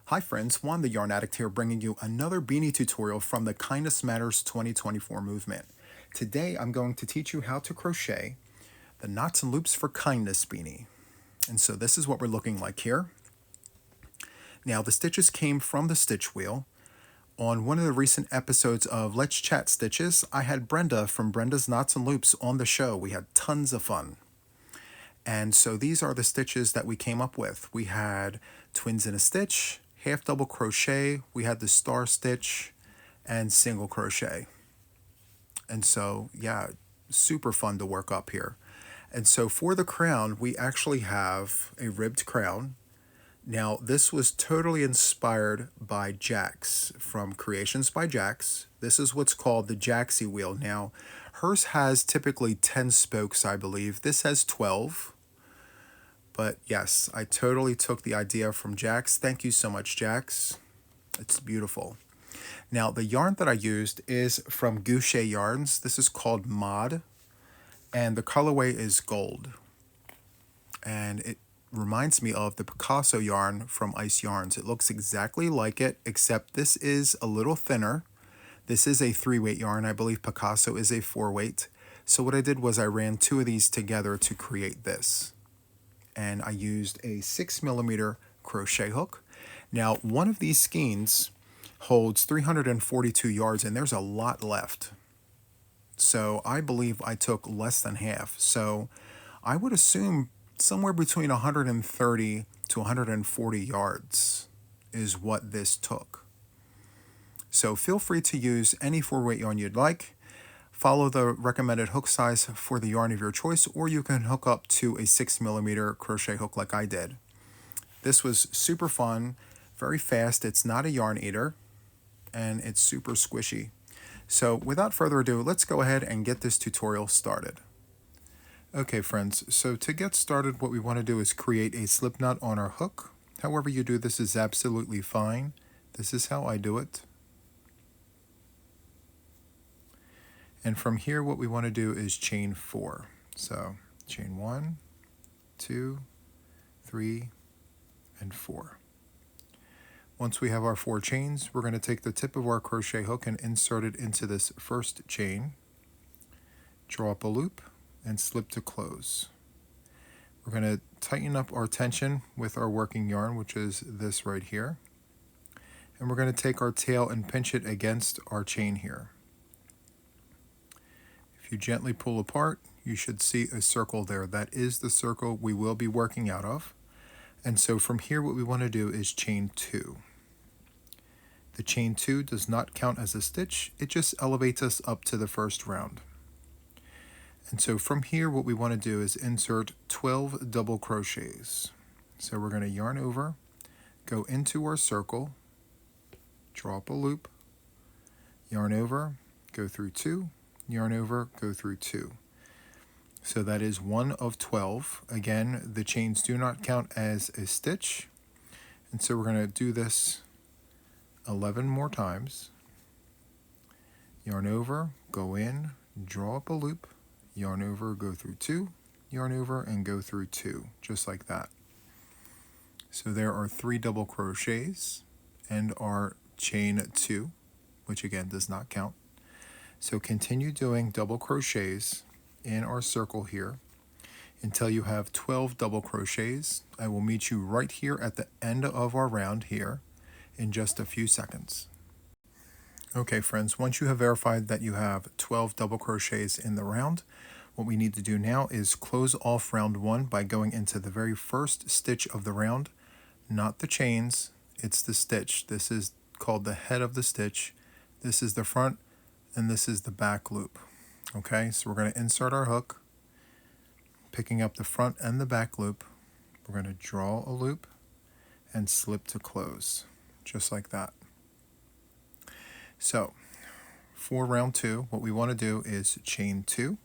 Hi friends, Juan the Yarn Addict here, bringing you another beanie tutorial from the Kindness Matters 2024 movement. Today I'm going to teach you how to crochet the Knots and Loops for Kindness beanie. And so this is what we're looking like here. Now the stitches came from the stitch wheel. On one of the recent episodes of Let's Chat Stitches, I had Brenda from Brenda's Knots and Loops on the show. We had tons of fun. And so these are the stitches that we came up with. We had twins in a stitch, half double crochet, we had the star stitch, and single crochet. And so, yeah, super fun to work up here. And so for the crown, we actually have a ribbed crown. Now, this was totally inspired by Jax from Creations by Jax. This is what's called the jaxi wheel. Now, hers has typically 10 spokes, I believe. This has 12. But yes, I totally took the idea from Jax. Thank you so much, Jax. It's beautiful. Now, the yarn that I used is from Goucher Yarns. This is called Mod, and the colorway is gold. And it reminds me of the Picasso yarn from Ice Yarns. It looks exactly like it, except this is a little thinner. This is a 3-weight yarn. I believe Picasso is a 4-weight. So what I did was I ran 2 of these together to create this. And I used a 6mm crochet hook. Now, one of these skeins holds 342 yards, and there's a lot left. So I believe I took less than half. So I would assume somewhere between 130 to 140 yards is what this took. So feel free to use any 4-weight yarn you'd like. Follow the recommended hook size for the yarn of your choice, or you can hook up to a 6mm crochet hook like I did. This was super fun, very fast. It's not a yarn eater, and it's super squishy. So without further ado, let's go ahead and get this tutorial started. Okay friends, so to get started, what we want to do is create a slip knot on our hook. However you do this is absolutely fine. This is how I do it. And from here, what we want to do is chain 4. So chain 1, 2, 3, and 4. Once we have our 4 chains, we're going to take the tip of our crochet hook and insert it into this first chain, draw up a loop, and slip to close. We're going to tighten up our tension with our working yarn, which is this right here. And we're going to take our tail and pinch it against our chain here. If you gently pull apart, you should see a circle there. That is the circle we will be working out of. And so from here, what we want to do is chain 2. The chain 2 does not count as a stitch. It just elevates us up to the first round. And so from here, what we want to do is insert 12 double crochets. So we're going to yarn over, go into our circle, draw up a loop, yarn over, go through 2, yarn over, go through 2. So that is 1 of 12. Again, the chains do not count as a stitch. And so we're going to do this 11 more times. Yarn over, go in, draw up a loop, yarn over, go through 2, yarn over, and go through 2, just like that. So there are 3 double crochets and our chain 2, which again does not count. So continue doing double crochets in our circle here until you have 12 double crochets. I will meet you right here at the end of our round here in just a few seconds. Okay friends, once you have verified that you have 12 double crochets in the round, what we need to do now is close off round 1 by going into the very first stitch of the round, not the chains, it's the stitch. This is called the head of the stitch. This is the front, and this is the back loop. Okay, so we're going to insert our hook, picking up the front and the back loop. We're going to draw a loop and slip to close, just like that. So for round 2, what we want to do is chain 2,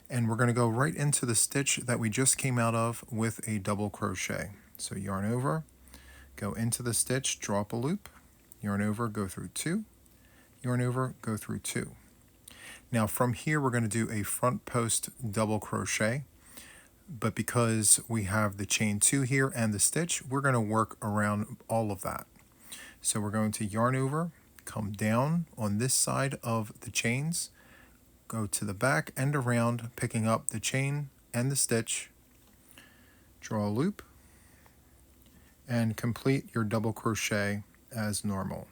and we're going to go right into the stitch that we just came out of with a double crochet. So yarn over, go into the stitch, draw up a loop, yarn over, go through 2, yarn over, go through 2. Now from here, we're going to do a front post double crochet. but because we have the chain 2 here and the stitch, we're going to work around all of that. So we're going to yarn over, come down on this side of the chains, go to the back and around, picking up the chain and the stitch, draw a loop, and complete your double crochet as normal.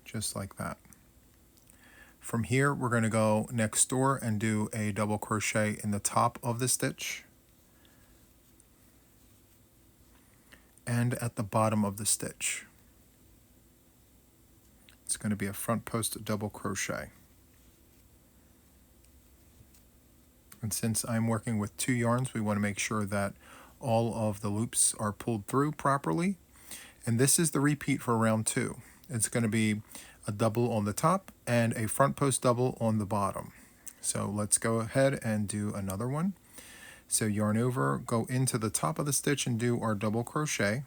Just like that. From here, we're going to go next door and do a double crochet in the top of the stitch and at the bottom of the stitch. It's going to be a front post double crochet. And since I'm working with 2 yarns, we want to make sure that all of the loops are pulled through properly. And this is the repeat for round 2. It's going to be a double on the top and a front post double on the bottom. So let's go ahead and do another one. So yarn over, go into the top of the stitch and do our double crochet.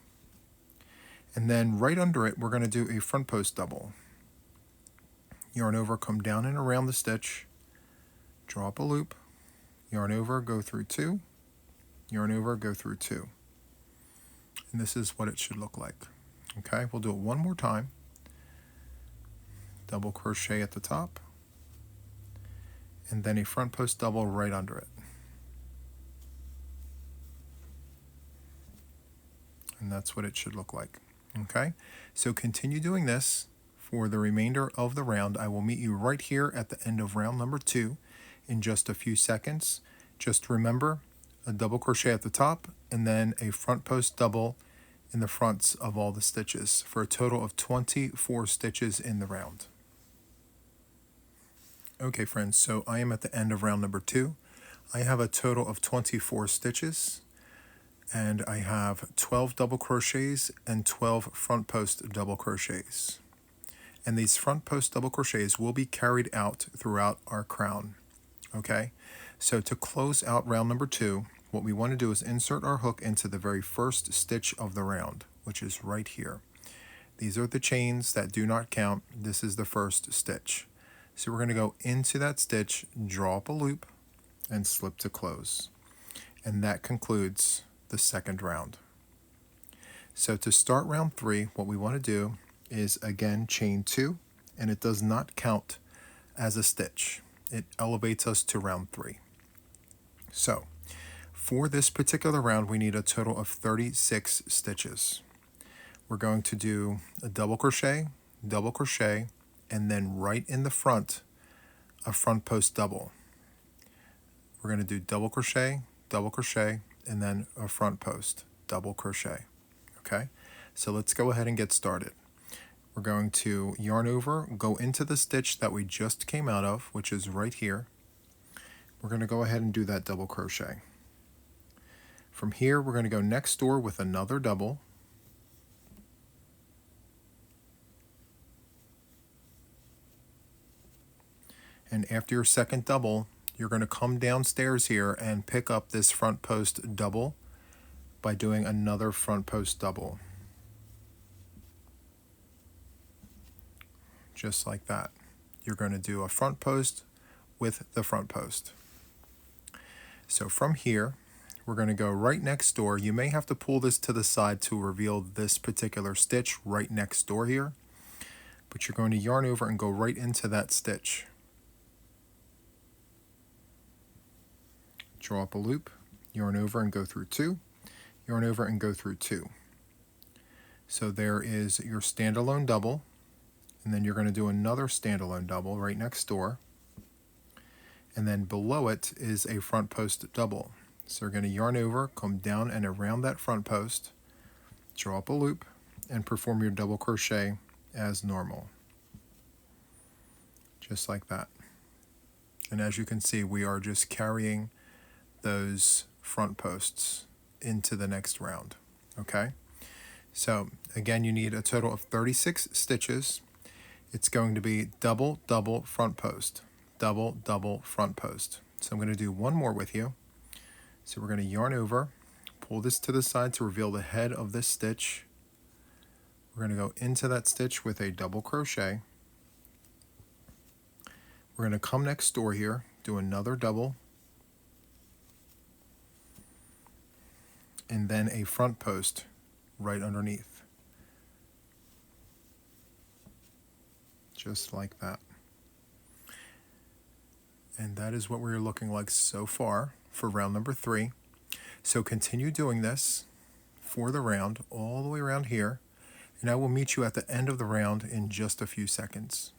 And then right under it, we're going to do a front post double. Yarn over, come down and around the stitch, draw up a loop, yarn over, go through 2, yarn over, go through 2. And this is what it should look like. Okay, we'll do it one more time. Double crochet at the top, and then a front post double right under it. And that's what it should look like. Okay, so continue doing this for the remainder of the round. I will meet you right here at the end of round number 2 in just a few seconds. Just remember a double crochet at the top and then a front post double in the fronts of all the stitches for a total of 24 stitches in the round. Okay friends, so I am at the end of round number 2. I have a total of 24 stitches and I have 12 double crochets and 12 front post double crochets. And these front post double crochets will be carried out throughout our crown. Okay, so to close out round number 2, what we want to do is insert our hook into the very first stitch of the round, which is right here. These are the chains that do not count. This is the first stitch. So we're going to go into that stitch, draw up a loop, and slip to close. And that concludes the second round. So to start round 3, what we want to do is again chain 2, and it does not count as a stitch. It elevates us to round 3. So for this particular round, we need a total of 36 stitches. We're going to do a double crochet, and then right in the front, a front post double. We're going to do double crochet, and then a front post double crochet. Okay, so let's go ahead and get started. We're going to yarn over, go into the stitch that we just came out of, which is right here. We're going to go ahead and do that double crochet. From here, we're going to go next door with another double. And after your second double, you're going to come downstairs here and pick up this front post double by doing another front post double. Just like that. You're going to do a front post with the front post. So from here, we're going to go right next door. You may have to pull this to the side to reveal this particular stitch right next door here, but you're going to yarn over and go right into that stitch. Draw up a loop, yarn over and go through 2, yarn over and go through 2. So there is your standalone double, and then you're going to do another standalone double right next door, and then below it is a front post double. So you're going to yarn over, come down and around that front post, draw up a loop, and perform your double crochet as normal. Just like that. And as you can see, we are just carrying those front posts into the next round. Okay, so again, you need a total of 36 stitches. It's going to be double, double, front post, double, double, front post. So I'm going to do one more with you. So we're going to yarn over, pull this to the side to reveal the head of this stitch. We're going to go into that stitch with a double crochet. We're going to come next door here, do another double, and then a front post right underneath. Just like that. And that is what we're looking like so far for round number 3. So continue doing this for the round all the way around here, and I will meet you at the end of the round in just a few seconds.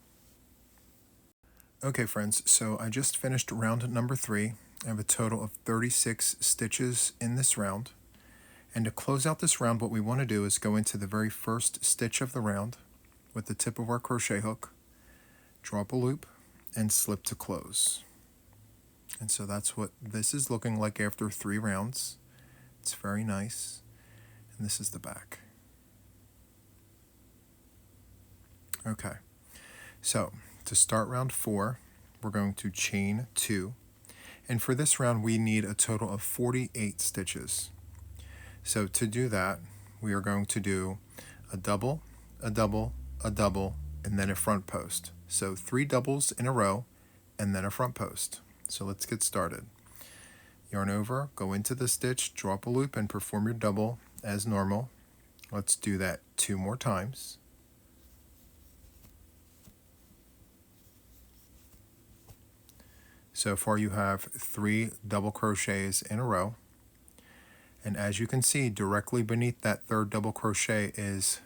Okay friends, so I just finished round number 3. I have a total of 36 stitches in this round. And to close out this round, what we want to do is go into the very first stitch of the round with the tip of our crochet hook, draw up a loop, and slip to close. And so that's what this is looking like after 3 rounds. It's very nice. And this is the back. Okay, so to start round 4, we're going to chain 2. And for this round, we need a total of 48 stitches. So to do that, we are going to do a double, a double, a double, and then a front post. So 3 doubles in a row, and then a front post. So let's get started. Yarn over, go into the stitch, draw up a loop, and perform your double as normal. Let's do that 2 more times. So far you have 3 double crochets in a row. And as you can see, directly beneath that 3rd double crochet is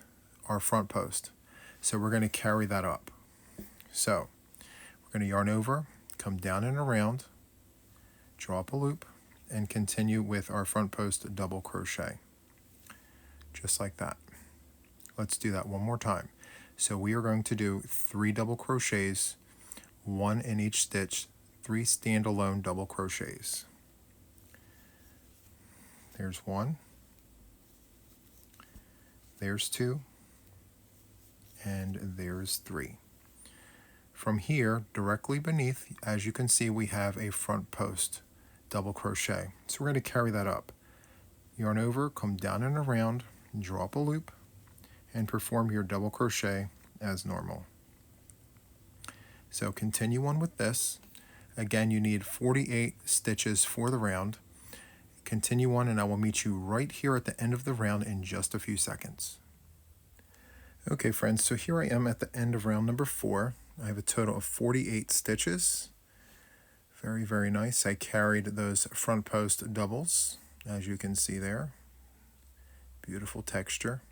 our front post. So we're going to carry that up. So we're going to yarn over, come down and around, draw up a loop, and continue with our front post double crochet. Just like that. Let's do that one more time. So we are going to do 3 double crochets, 1 in each stitch, 3 standalone double crochets. There's 1, there's 2, and there's 3. From here, directly beneath, as you can see, we have a front post double crochet. So we're going to carry that up. Yarn over, come down and around, draw up a loop, and perform your double crochet as normal. So continue on with this. Again, you need 48 stitches for the round. Continue on, and I will meet you right here at the end of the round in just a few seconds. Okay friends, so here I am at the end of round number 4. I have a total of 48 stitches. Very, very nice. I carried those front post doubles, as you can see there. Beautiful texture.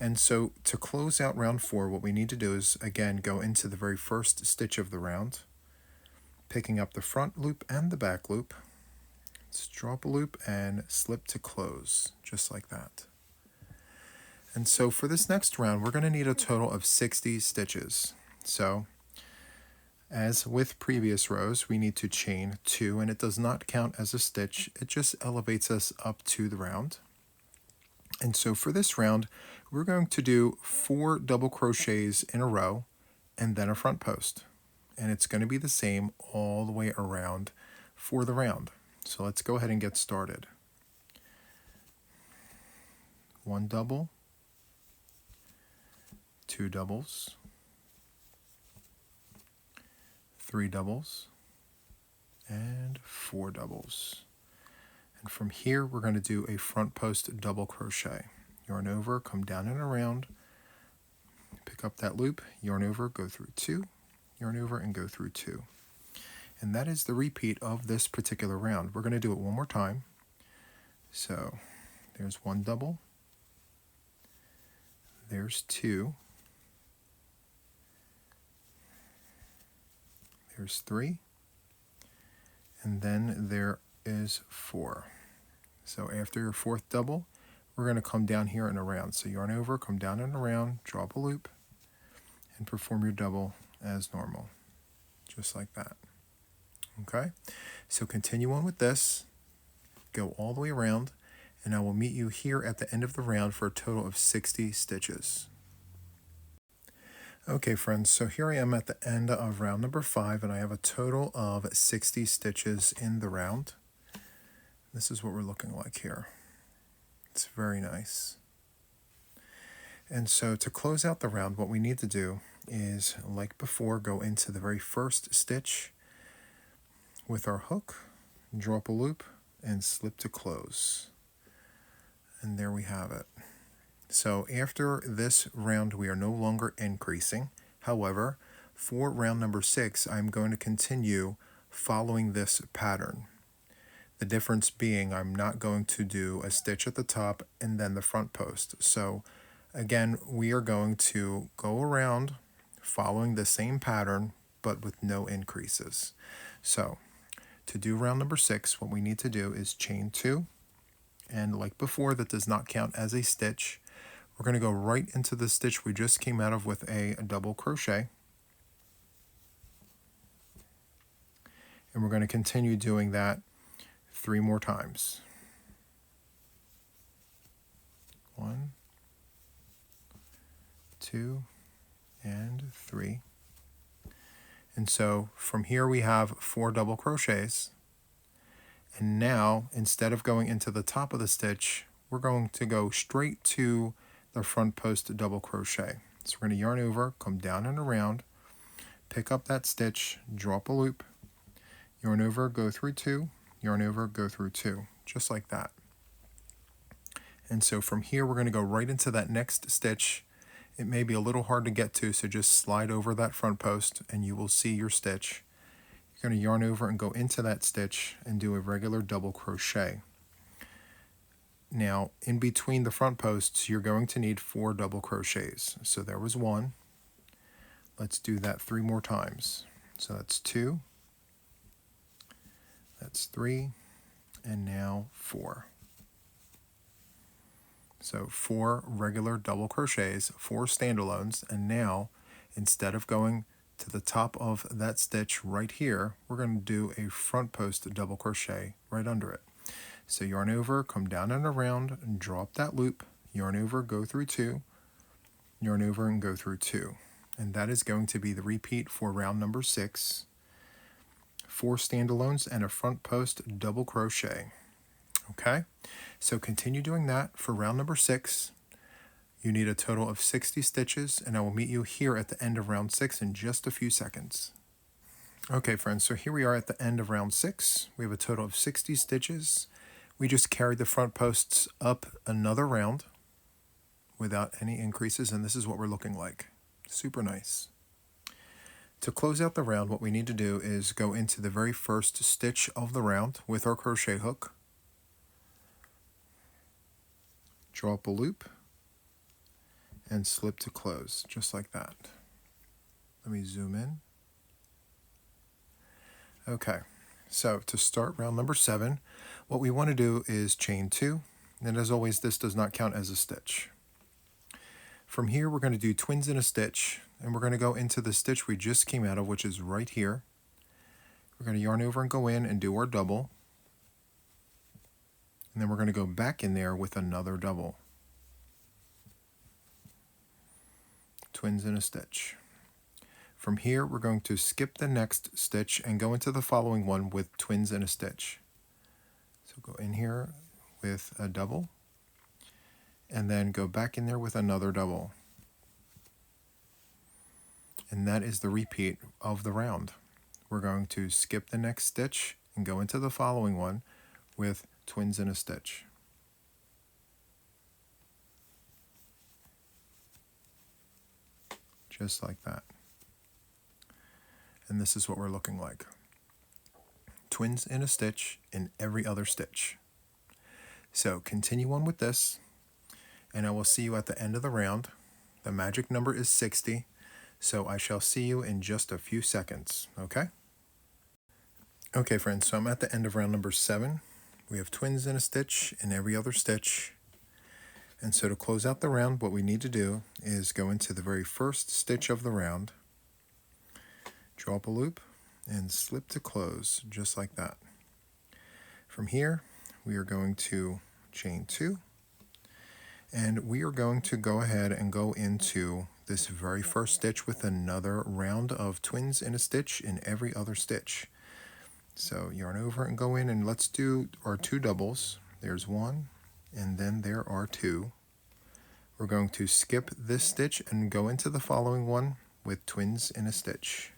And so to close out round 4, what we need to do is, again, go into the very first stitch of the round, picking up the front loop and the back loop. Let's draw up a loop and slip to close, just like that. And so for this next round, we're going to need a total of 60 stitches. So as with previous rows, we need to chain 2, and it does not count as a stitch. It just elevates us up to the round. And so for this round, we're going to do 4 double crochets in a row and then a front post. And it's going to be the same all the way around for the round. So let's go ahead and get started. 1 double, 2 doubles, 3 doubles, and 4 doubles. And from here, we're going to do a front post double crochet. Yarn over, come down and around, pick up that loop, yarn over, go through 2, yarn over, and go through 2. And that is the repeat of this particular round. We're going to do it one more time. So there's 1 double, there's 2, there's 3, and then there is 4. So after your 4th double, we're going to come down here and around. So yarn over, come down and around, draw up a loop, and perform your double as normal, just like that. Okay, so continue on with this, go all the way around, and I will meet you here at the end of the round for a total of 60 stitches. Okay friends, so here I am at the end of round number 5, and I have a total of 60 stitches in the round. This is what we're looking like here. It's very nice. And so to close out the round, what we need to do is, like before, go into the very first stitch with our hook, draw up a loop, and slip to close. And there we have it. So after this round, we are no longer increasing. However, for round number 6, I'm going to continue following this pattern. The difference being I'm not going to do a stitch at the top and then the front post. So again, we are going to go around following the same pattern but with no increases. So to do round number 6, what we need to do is chain 2, and like before, that does not count as a stitch. We're going to go right into the stitch we just came out of with a double crochet, and we're going to continue doing that 3 more times. 1, 2, and 3. And so from here we have 4 double crochets. And now, instead of going into the top of the stitch, we're going to go straight to the front post double crochet. So we're going to yarn over, come down and around, pick up that stitch, draw up a loop, yarn over, go through 2, yarn over, go through 2, just like that. And so from here, we're going to go right into that next stitch. It may be a little hard to get to, so just slide over that front post and you will see your stitch. You're going to yarn over and go into that stitch and do a regular double crochet. Now, in between the front posts, you're going to need 4 double crochets. So there was 1. Let's do that 3 more times. So that's 2, that's 3, and now 4. So 4 regular double crochets, 4 standalones, and now instead of going to the top of that stitch right here, we're going to do a front post double crochet right under it. So yarn over, come down and around, and draw up that loop, yarn over, go through 2, yarn over and go through 2. And that is going to be the repeat for round number 6. 4 standalones and a front post double crochet. Okay, so continue doing that for round number 6. You need a total of 60 stitches, and I will meet you here at the end of round 6 in just a few seconds. Okay friends, so here we are at the end of round 6. We have a total of 60 stitches. We just carried the front posts up another round without any increases, and this is what we're looking like. Super nice. To close out the round, what we need to do is go into the very first stitch of the round with our crochet hook, draw up a loop, and slip to close, just like that. Let me zoom in. Okay, so to start round number 7, what we want to do is chain 2, and as always, this does not count as a stitch. From here, we're going to do twins in a stitch, and we're going to go into the stitch we just came out of, which is right here. We're going to yarn over and go in and do our double, and then we're going to go back in there with another double. Twins in a stitch. From here, we're going to skip the next stitch and go into the following one with twins in a stitch. So go in here with a double, and then go back in there with another double. And that is the repeat of the round. We're going to skip the next stitch and go into the following one with twins in a stitch. Just like that. And this is what we're looking like. Twins in a stitch in every other stitch. So continue on with this, and I will see you at the end of the round. The magic number is 60, so I shall see you in just a few seconds, okay? Okay friends, so I'm at the end of round number 7. We have twins in a stitch in every other stitch. And so to close out the round, what we need to do is go into the very first stitch of the round, draw up a loop, and slip to close, just like that. From here, we are going to chain 2, and we are going to go ahead and go into this very first stitch with another round of twins in a stitch in every other stitch. So yarn over and go in, and let's do our 2 doubles. There's 1, and then there are 2. We're going to skip this stitch and go into the following one with twins in a stitch.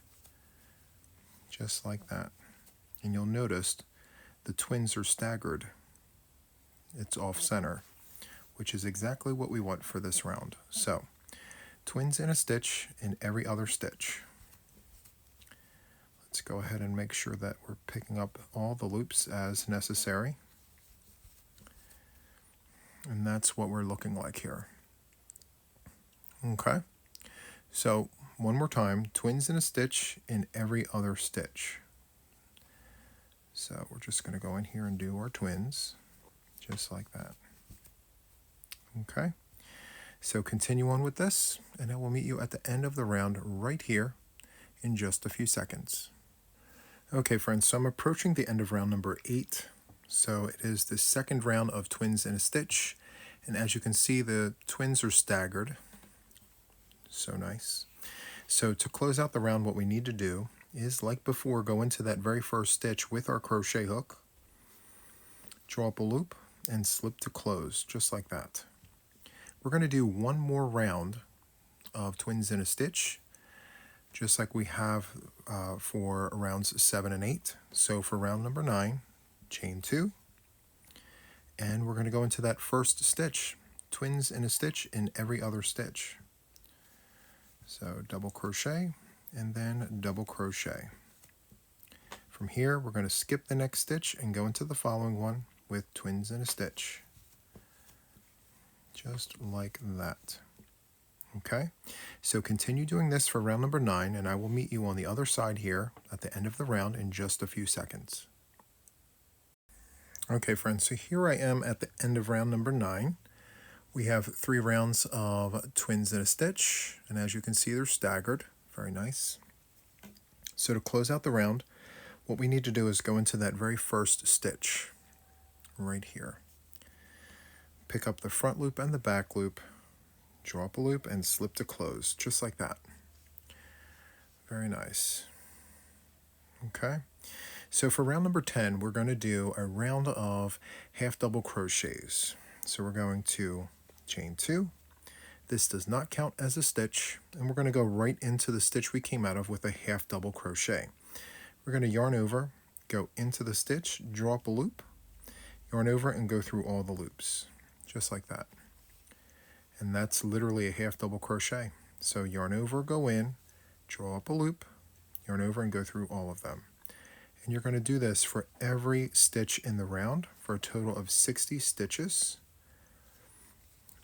Just like that. And you'll notice the twins are staggered. It's off center. which is exactly what we want for this round. So, twins in a stitch in every other stitch. Let's go ahead and make sure that we're picking up all the loops as necessary. And that's what we're looking like here. Okay, so one more time, twins in a stitch in every other stitch. So we're just going to go in here and do our twins, just like that. Okay, so continue on with this, and I will meet you at the end of the round right here in just a few seconds. Okay friends, so I'm approaching the end of round number 8. So it is the second round of twins in a stitch, and as you can see, the twins are staggered. So nice. So to close out the round, what we need to do is, like before, go into that very first stitch with our crochet hook, draw up a loop, and slip to close, just like that. We're going to do one more round of twins in a stitch, just like we have for rounds 7 and 8. So for round number 9, chain 2, and we're going to go into that first stitch, twins in a stitch in every other stitch. So double crochet and then double crochet. From here, we're going to skip the next stitch and go into the following one with twins in a stitch, just like that. Okay, so continue doing this for round number 9, and I will meet you on the other side here at the end of the round in just a few seconds. Okay friends, so here I am at the end of round number 9. We have 3 rounds of twins in a stitch, and as you can see, they're staggered. Very nice. So to close out the round, what we need to do is go into that very first stitch right here. Pick up the front loop and the back loop, draw up a loop, and slip to close, just like that. Very nice. Okay, so for round number 10, we're going to do a round of half double crochets. So we're going to chain 2. This does not count as a stitch, and we're going to go right into the stitch we came out of with a half double crochet. We're going to yarn over, go into the stitch, draw up a loop, yarn over, and go through all the loops, just like that. And that's literally a half double crochet. So yarn over, go in, draw up a loop, yarn over, and go through all of them. And you're going to do this for every stitch in the round for a total of 60 stitches,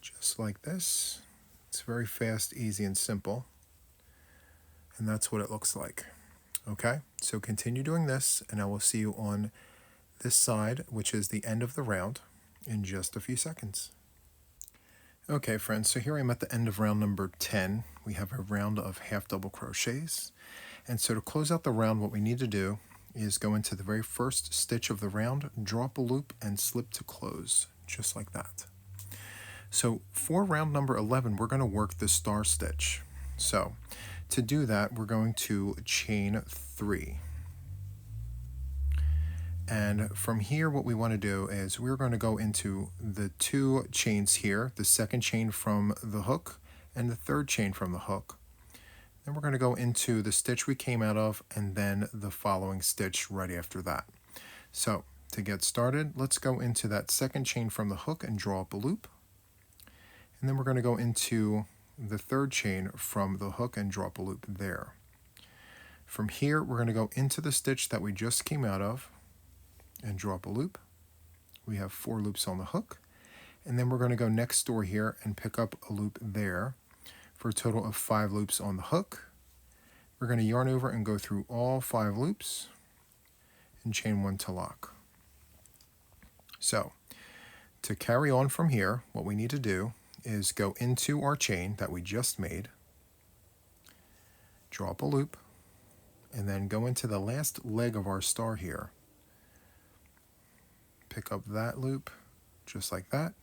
just like this. It's very fast, easy, and simple. And that's what it looks like. Okay, so continue doing this, and I will see you on this side, which is the end of the round, in just a few seconds. Okay friends, so here I'm at the end of round number 10. We have a round of half double crochets. And so to close out the round, what we need to do is go into the very first stitch of the round, draw up a loop, and slip to close, just like that. So for round number 11, we're going to work the star stitch. So to do that, we're going to chain 3. And from here, what we want to do is we're going to go into the 2 chains here, the second chain from the hook and the third chain from the hook. Then we're going to go into the stitch we came out of and then the following stitch right after that. So to get started, let's go into that second chain from the hook and draw up a loop. And then we're going to go into the third chain from the hook and draw up a loop there. From here, we're going to go into the stitch that we just came out of and draw up a loop. We have 4 loops on the hook, and then we're going to go next door here and pick up a loop there for a total of 5 loops on the hook. We're going to yarn over and go through all 5 loops and chain 1 to lock. So to carry on from here, what we need to do is go into our chain that we just made, draw up a loop, and then go into the last leg of our star here. Pick up that loop, just like that,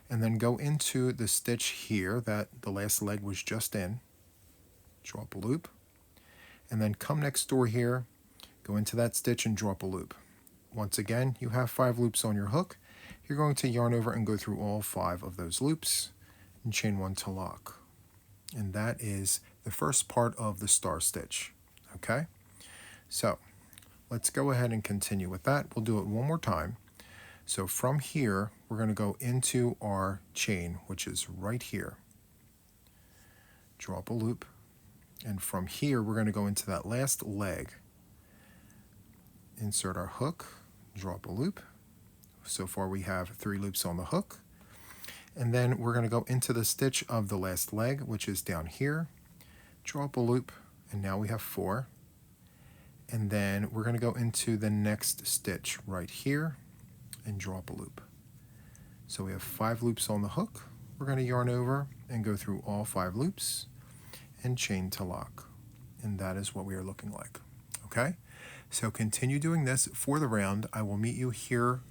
and then go into the stitch here that the last leg was just in, draw up a loop, and then come next door here, go into that stitch and draw up a loop. Once again, you have 5 loops on your hook. You're going to yarn over and go through all 5 of those loops and chain 1 to lock. And that is the first part of the star stitch. Okay, so let's go ahead and continue with that. We'll do it one more time. So from here, we're going to go into our chain, which is right here. Draw up a loop, and from here, we're going to go into that last leg. Insert our hook, draw up a loop. So far we have 3 loops on the hook. And then we're going to go into the stitch of the last leg, which is down here. Draw up a loop, and now we have 4. And then we're going to go into the next stitch right here and draw up a loop. So we have 5 loops on the hook. We're going to yarn over and go through all 5 loops and chain to lock. And that is what we are looking like. Okay? So continue doing this for the round. I will meet you here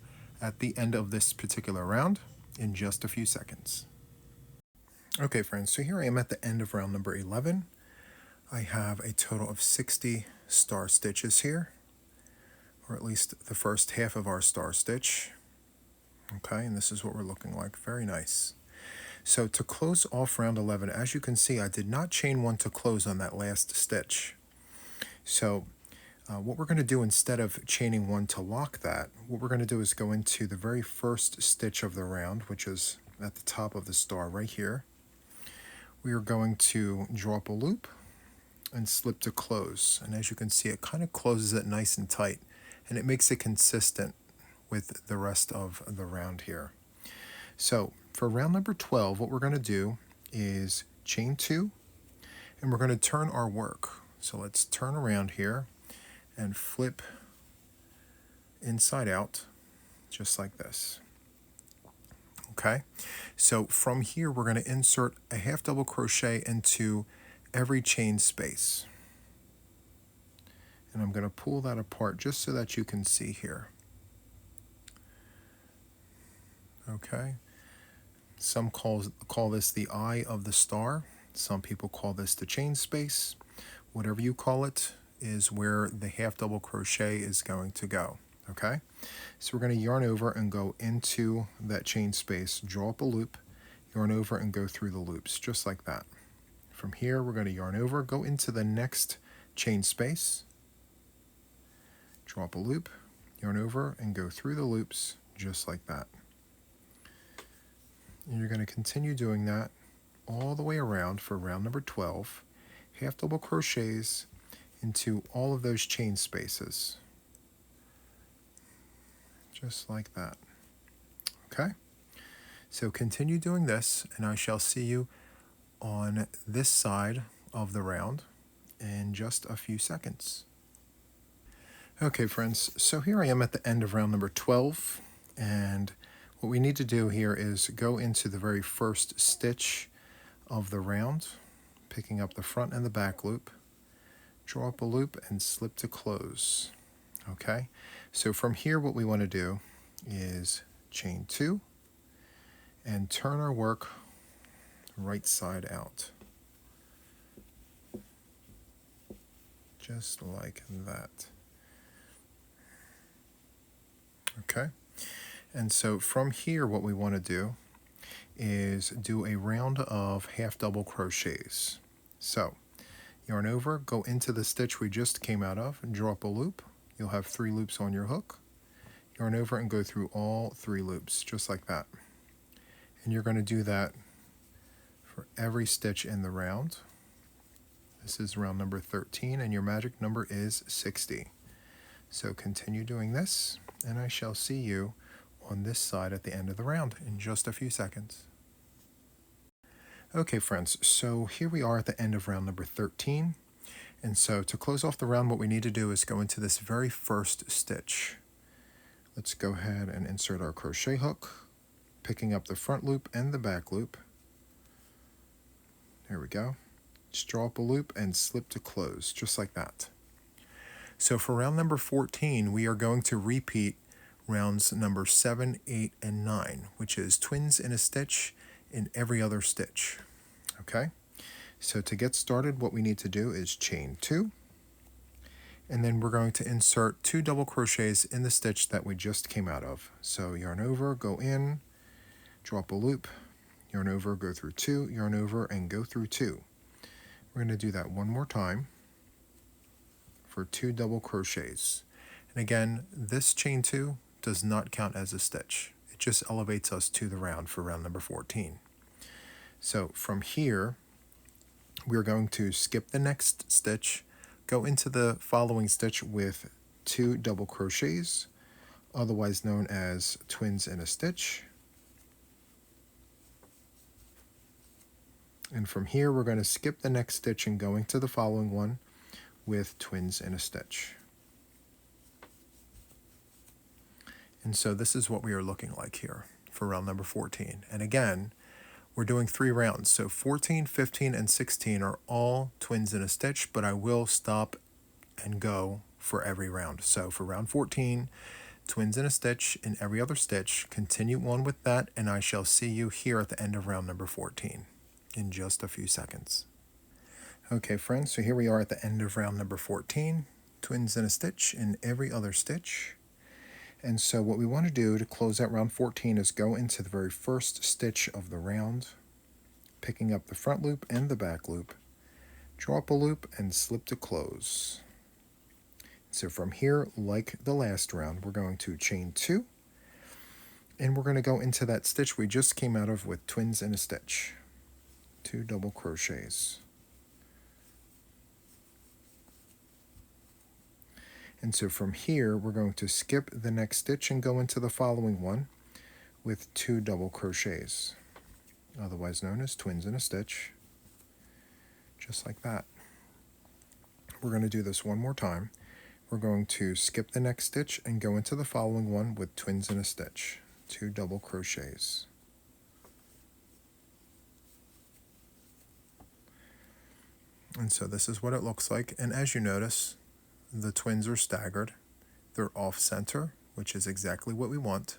at the end of this particular round in just a few seconds. Okay, friends, so here I am at the end of round number 11. I have a total of 60 star stitches here, or at least the first half of our star stitch. Okay, and this is what we're looking like. Very nice. So to close off round 11, as you can see, I did not chain 1 to close on that last stitch. So what we're going to do, instead of chaining 1 to lock that, what we're going to do is go into the very first stitch of the round, which is at the top of the star right here. We are going to draw up a loop and slip to close. And as you can see, it kind of closes it nice and tight, and it makes it consistent with the rest of the round here. So for round number 12, what we're going to do is chain 2, and we're going to turn our work. So let's turn around here and flip inside out, just like this. Okay, so from here we're going to insert a half double crochet into every chain space. And I'm going to pull that apart just so that you can see here. Okay, some call this the eye of the star. Some people call this the chain space. Whatever you call it is where the half double crochet is going to go. Okay, so we're going to yarn over and go into that chain space, draw up a loop, yarn over and go through the loops, just like that. From here, we're going to yarn over, go into the next chain space, draw up a loop, yarn over, and go through the loops, just like that. And you're going to continue doing that all the way around for round number 12, half double crochets into all of those chain spaces, just like that. Okay, so continue doing this, and I shall see you on this side of the round in just a few seconds. Okay, friends, so here I am at the end of round number 12, and what we need to do here is go into the very first stitch of the round, picking up the front and the back loop, draw up a loop and slip to close. Okay, so from here what we want to do is chain 2 and turn our work right side out, just like that. Okay, and so from here what we want to do is do a round of half double crochets. So yarn over, go into the stitch we just came out of, and draw up a loop. You'll have 3 loops on your hook. Yarn over and go through all 3 loops, just like that. And you're going to do that for every stitch in the round. This is round number 13, and your magic number is 60. So continue doing this, and I shall see you on this side at the end of the round in just a few seconds. Okay, friends, so here we are at the end of round number 13. And so to close off the round, what we need to do is go into this very first stitch. Let's go ahead and insert our crochet hook, picking up the front loop and the back loop. There we go. Just draw up a loop and slip to close, just like that. So for round number 14, we are going to repeat rounds number 7, 8, and 9, which is twins in a stitch in every other stitch. Okay? So to get started, what we need to do is chain 2, and then we're going to insert 2 double crochets in the stitch that we just came out of. So yarn over, go in, draw up a loop, yarn over, go through 2, yarn over, and go through 2. We're going to do that one more time for 2 double crochets. And again, this chain 2 does not count as a stitch. It just elevates us to the round for round number 14. So from here, we're going to skip the next stitch, go into the following stitch with 2 double crochets, otherwise known as twins in a stitch. And from here, we're going to skip the next stitch and go into the following one with twins in a stitch. And so this is what we are looking like here for round number 14. And again, we're doing 3 rounds. So 14, 15, and 16 are all twins in a stitch, but I will stop and go for every round. So for round 14, twins in a stitch in every other stitch. Continue on with that, and I shall see you here at the end of round number 14 in just a few seconds. Okay, friends, so here we are at the end of round number 14, twins in a stitch in every other stitch. And so what we want to do to close out round 14 is go into the very first stitch of the round, picking up the front loop and the back loop, draw up a loop and slip to close. So from here, like the last round, we're going to chain 2, and we're going to go into that stitch we just came out of with twins in a stitch, 2 double crochets. And so from here, we're going to skip the next stitch and go into the following one with 2 double crochets, otherwise known as twins in a stitch, just like that. We're going to do this one more time. We're going to skip the next stitch and go into the following one with twins in a stitch, 2 double crochets. And so this is what it looks like. And as you notice, the twins are staggered. They're off center, which is exactly what we want,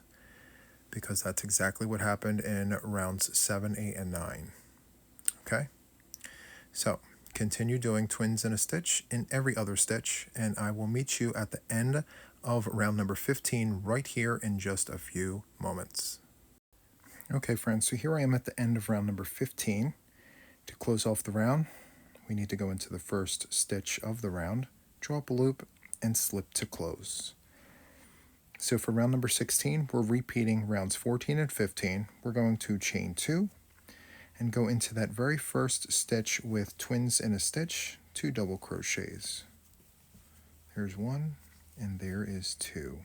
because that's exactly what happened in rounds 7, 8, and 9. Okay? So continue doing twins in a stitch in every other stitch, and I will meet you at the end of round number 15 right here in just a few moments. Okay, friends, so here I am at the end of round number 15. To close off the round, we need to go into the first stitch of the round, draw up a loop, and slip to close. So for round number 16, we're repeating rounds 14 and 15. We're going to chain 2 and go into that very first stitch with twins in a stitch, 2 double crochets. There's 1, and there is 2.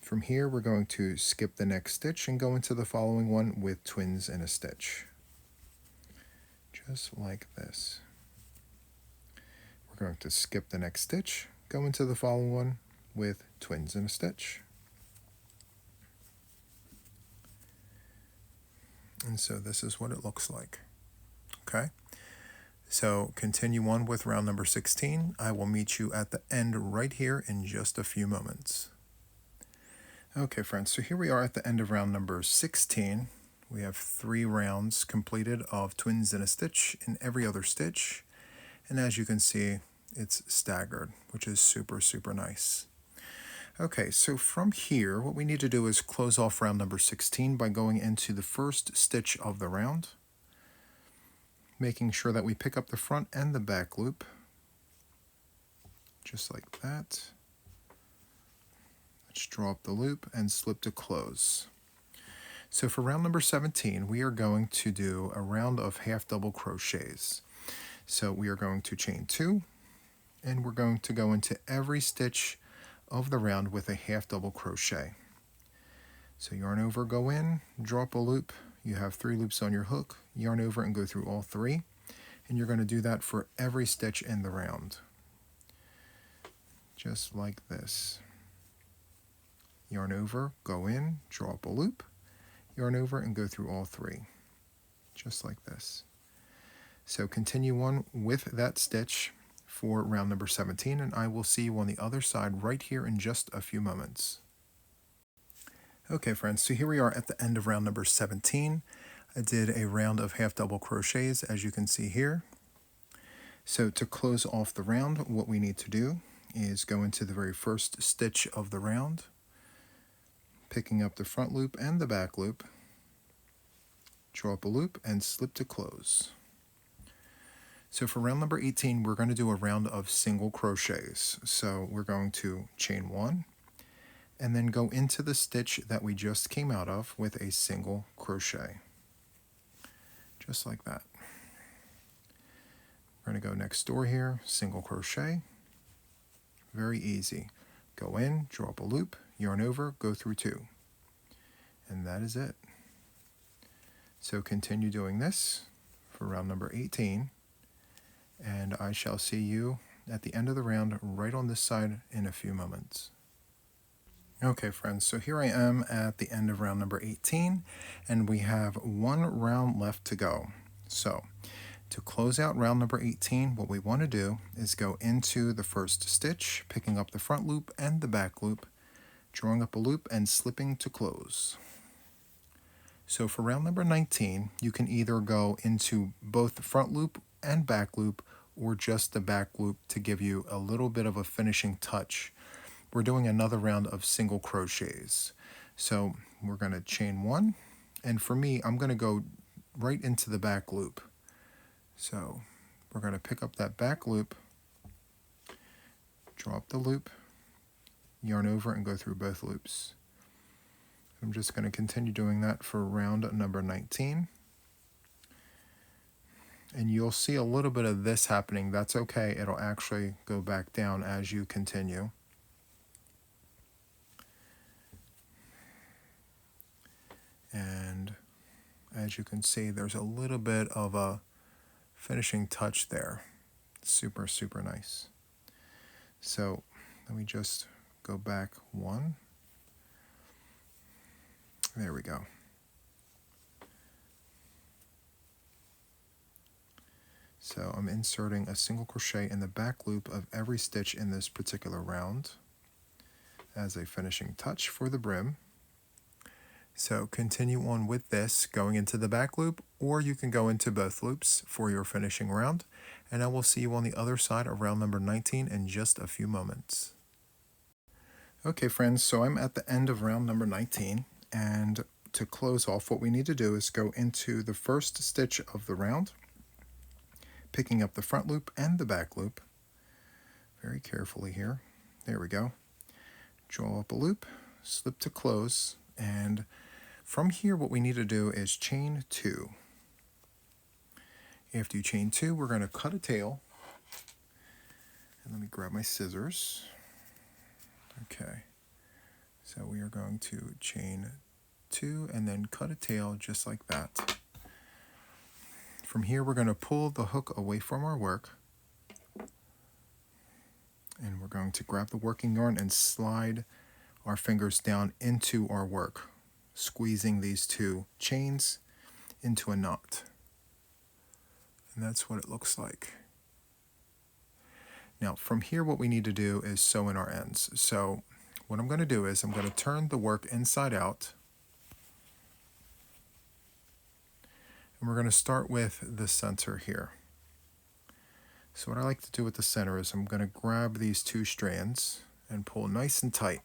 From here, we're going to skip the next stitch and go into the following one with twins in a stitch, just like this. We're going to skip the next stitch, go into the following one with twins in a stitch. And so this is what it looks like. Okay? So continue on with round number 16. I will meet you at the end right here in just a few moments. Okay, friends, so here we are at the end of round number 16. We have 3 rounds completed of twins in a stitch in every other stitch. And as you can see, it's staggered, which is super, super nice. Okay, so from here, what we need to do is close off round number 16 by going into the first stitch of the round, making sure that we pick up the front and the back loop, just like that. Let's draw up the loop and slip to close. So for round number 17, we are going to do a round of half double crochets. So we are going to chain 2, and we're going to go into every stitch of the round with a half double crochet. So yarn over, go in, draw up a loop. You have 3 loops on your hook, yarn over and go through all 3. And you're going to do that for every stitch in the round, just like this. Yarn over, go in, draw up a loop, yarn over and go through all 3, just like this. So continue on with that stitch for round number 17, and I will see you on the other side right here in just a few moments. Okay, friends, so here we are at the end of round number 17. I did a round of half double crochets, as you can see here. So to close off the round, what we need to do is go into the very first stitch of the round, picking up the front loop and the back loop, draw up a loop and slip to close. So for round number 18, we're going to do a round of single crochets. So we're going to chain 1 and then go into the stitch that we just came out of with a single crochet, just like that. We're going to go next door here, single crochet, very easy. Go in, draw up a loop, yarn over, go through 2, and that is it. So continue doing this for round number 18, and I shall see you at the end of the round right on this side in a few moments. Okay friends, so here I am at the end of round number 18, and we have 1 round left to go. So to close out round number 18, what we want to do is go into the first stitch, picking up the front loop and the back loop, drawing up a loop and slipping to close. So for round number 19, you can either go into both the front loop and back loop, or just the back loop to give you a little bit of a finishing touch. We're doing another round of single crochets. So we're going to chain 1, and for me, I'm going to go right into the back loop. So we're going to pick up that back loop, draw up the loop, yarn over, and go through both loops. I'm just going to continue doing that for round number 19. And you'll see a little bit of this happening. That's okay. It'll actually go back down as you continue. And as you can see, there's a little bit of a finishing touch there. Super, super nice. So let me just go back 1. There we go. So I'm inserting a single crochet in the back loop of every stitch in this particular round as a finishing touch for the brim. So continue on with this, going into the back loop, or you can go into both loops for your finishing round, and I will see you on the other side of round number 19 in just a few moments. Okay friends, so I'm at the end of round number 19, and to close off, what we need to do is go into the first stitch of the round, picking up the front loop and the back loop, very carefully here. There we go. Draw up a loop, slip to close, and from here what we need to do is chain 2. After you chain 2, we're going to cut a tail. And let me grab my scissors. Okay, so we are going to chain 2 and then cut a tail just like that. From here we're going to pull the hook away from our work, and we're going to grab the working yarn and slide our fingers down into our work, squeezing these 2 chains into a knot. And that's what it looks like. Now from here what we need to do is sew in our ends. So what I'm going to do is I'm going to turn the work inside out, and we're going to start with the center here. So what I like to do with the center is I'm going to grab these 2 strands and pull nice and tight.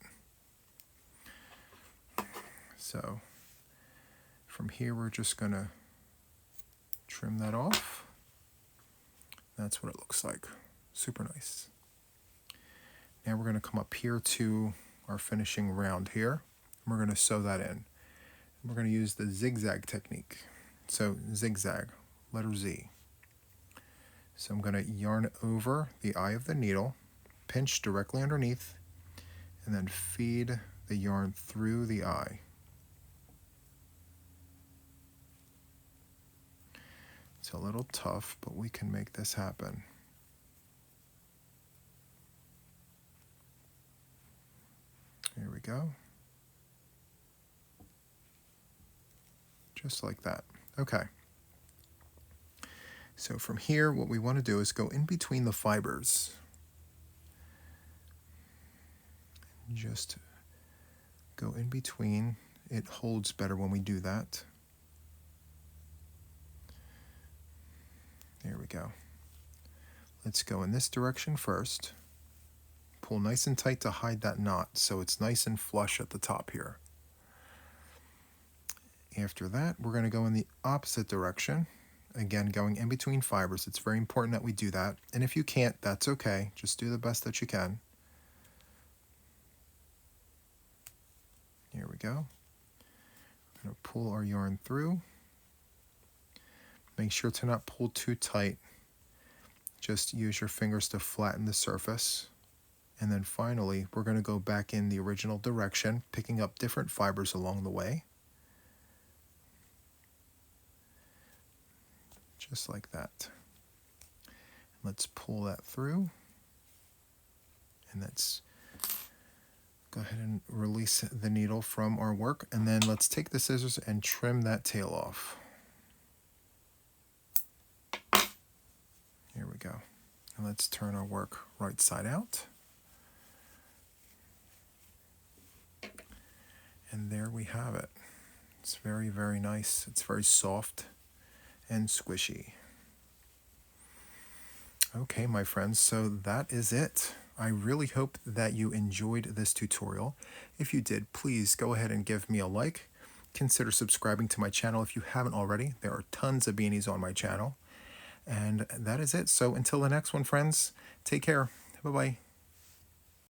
So from here we're just going to trim that off. That's what it looks like. Super nice. Now we're going to come up here to our finishing round here. And we're going to sew that in. We're going to use the zigzag technique. So zigzag, letter Z. So I'm going to yarn over the eye of the needle, pinch directly underneath, and then feed the yarn through the eye. It's a little tough, but we can make this happen. Here we go. Just like that. Okay. So from here, what we want to do is go in between the fibers. Just go in between. It holds better when we do that. There we go. Let's go in this direction first. Pull nice and tight to hide that knot so it's nice and flush at the top here. After that, we're going to go in the opposite direction. Again, going in between fibers. It's very important that we do that. And if you can't, that's okay. Just do the best that you can. go. We're going to pull our yarn through. Make sure to not pull too tight. Just use your fingers to flatten the surface. And then finally, we're going to go back in the original direction, picking up different fibers along the way. Just like that. Let's pull that through. And let's go ahead and release the needle from our work. And then let's take the scissors and trim that tail off. Here we go. And let's turn our work right side out. And there we have it. It's very, very nice. It's very soft and squishy. Okay, my friends, so that is it. I really hope that you enjoyed this tutorial. If you did, please go ahead and give me a like. Consider subscribing to my channel if you haven't already. There are tons of beanies on my channel. And that is it. So until the next one, friends, take care. Bye-bye.